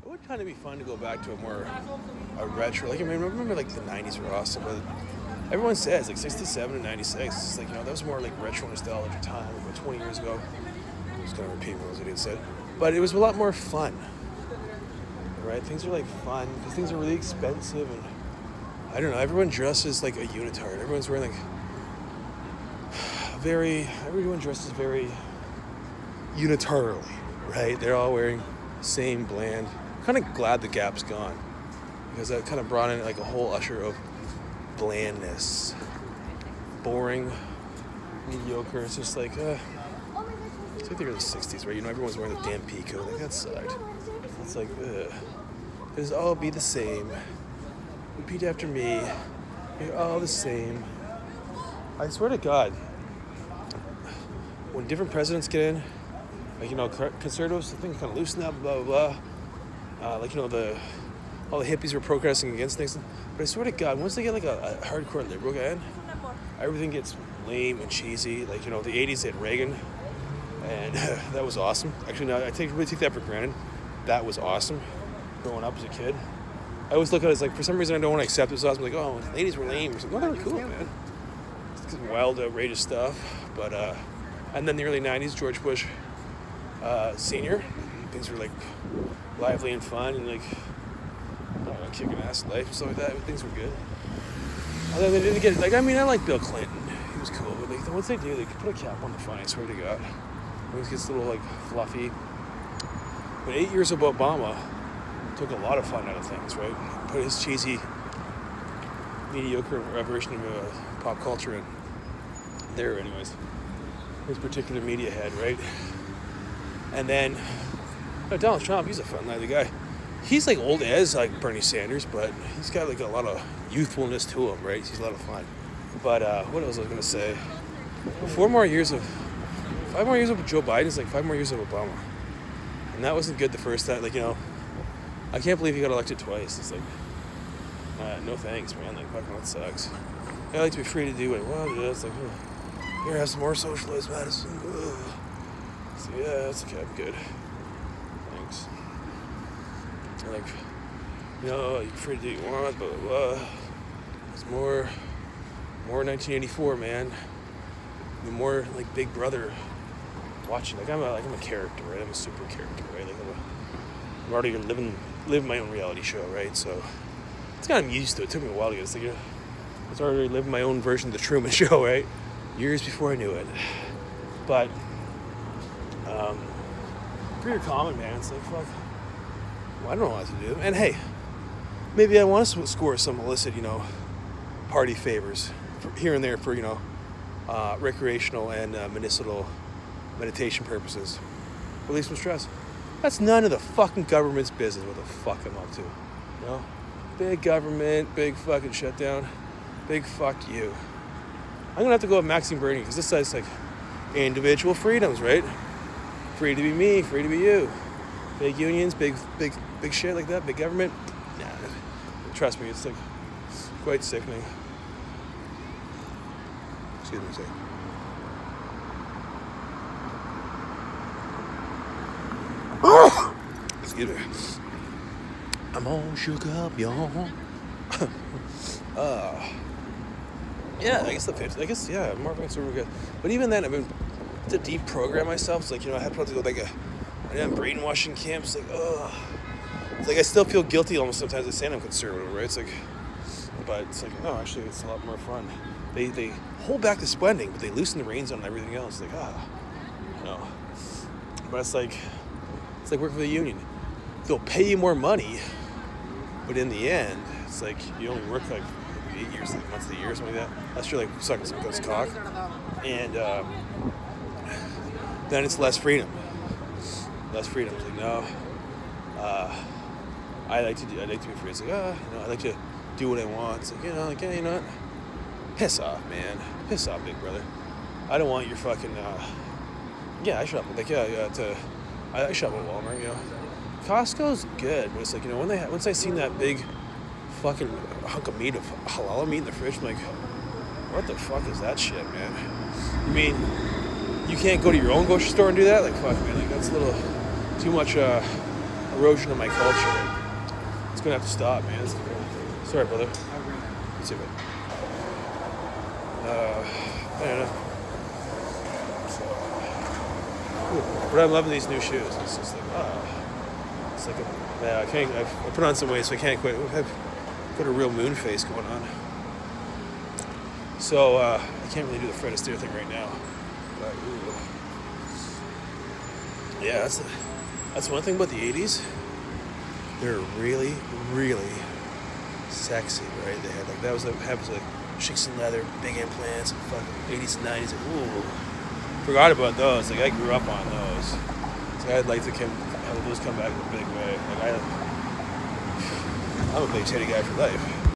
It would kind of be fun to go back to a retro. Like, I mean, remember like the 90s were awesome, but everyone says like 67 and 96. It's like, that was more like retro nostalgia time, about 20 years ago. I'm just going to repeat what those idiots said. But it was a lot more fun, right? Things are like fun because things are really expensive, and I don't know, everyone dresses like a unitard. Everyone's wearing like everyone dresses very unitarily, right? They're all wearing the same bland. I'm kind of glad the Gap's gone because that kind of brought in like a whole usher of blandness, boring, mediocre. It's just like, it's like they're in the 60s, right? Everyone's wearing the damn peacoat. Like, that sucked. It's like, It's all be the same. Repeat after me. You're all the same. I swear to God, when different presidents get in, like, conservatives, things kind of loosen up, blah, blah, blah. Like, all the hippies were protesting against things. But I swear to God, once they get like a hardcore liberal guy in, everything gets lame and cheesy. Like, the 80s they had Reagan, and that was awesome. Actually, no, I really take that for granted. That was awesome. Growing up as a kid, I always look at it as like, for some reason I don't want to accept it as awesome. Like, oh, the 80s were lame or something. No, they were cool, man. It's wild, outrageous stuff. But and then the early 90s, George Bush Senior, things were like lively and fun and like, I don't know, kicking ass life and stuff like that. Things were good. And then they didn't get, like, I mean, I like Bill Clinton. He was cool, but like, once they do, they could put a cap on the fun, I swear to God. It gets a little like fluffy. But 8 years of Obama took a lot of fun out of things, right? Put his cheesy, mediocre version of pop culture in there, anyways. His particular media head, right? And then Donald Trump, he's a fun, lively guy. He's like old as like Bernie Sanders, but he's got like a lot of youthfulness to him, right? He's a lot of fun. But what else was I gonna say? 5 more years of Joe Biden is like 5 more years of Obama, and that wasn't good the first time. Like, I can't believe he got elected twice. It's like, no thanks, man. Like, fucking that sucks. I like to be free to do what I want. It's like, here, have some more socialized medicine. So yeah, that's okay. I'm good. Thanks. Like, you're free to do what you want, blah, blah, blah. It's more 1984, man. More like Big Brother watching. Like, I'm a character, right? I'm a super character, right? Like, I'm already living my own reality show, right? So it's kind of used to it. It took me a while to get this. Like, I was already living my own version of the Truman Show, right? Years before I knew it. But pretty common, man. It's like, fuck. Well, I don't know what to do. And hey, maybe I want to score some illicit, party favors here and there for, recreational and medicinal meditation purposes. Release some stress. That's none of the fucking government's business what the fuck I'm up to. Big government, big fucking shutdown, big fuck you. I'm gonna have to go with Maxime Bernier because this says like individual freedoms, right? Free to be me, free to be you. Big unions, big shit like that, big government. Nah, trust me, it's like quite sickening. Excuse me a second. Excuse me. I'm all shook up, y'all. Yeah, I guess the 50s. I guess, yeah, more conservative good. But even then, I've been to deprogram myself. It's like, I had to go like a brainwashing camp. It's like, it's like I still feel guilty almost sometimes. I say I'm conservative, right? It's like, but it's like, no, actually, it's a lot more fun. They hold back the spending, but they loosen the reins on everything else. It's like, no. But it's like working for the union. They'll pay you more money, but in the end, it's like you only work like 8 years, like months a year, something like that. That's really like sucking some guy's cock. And then it's less freedom. Less freedom. It's like, no. I like to be free. It's like, I like to do what I want. It's like, yeah, you know what? Piss off, man. Piss off, big brother. I don't want your fucking, I shop at, like, I shop at Walmart, Costco's good, but it's like, once I seen that big fucking hunk of meat, of halal meat in the fridge, I'm like, what the fuck is that shit, man? You mean, you can't go to your own grocery store and do that? Like, fuck, man, like, that's a little too much, erosion of my culture. It's gonna have to stop, man. Sorry, brother. It's it. I don't know. So, but I'm loving these new shoes. It's just like, it's like I can't. I put on some weight, so I can't quite. I've got a real moon face going on. So I can't really do the Fred Astaire thing right now. But, yeah, that's one thing about the '80s. They're really, really sexy, right? They had like that was like chicks in leather, big implants, and fucking '80s and '90s. Like, ooh, forgot about those. Like I grew up on those, so I'd like to have those come back in a big way. Like I'm a big titty guy for life.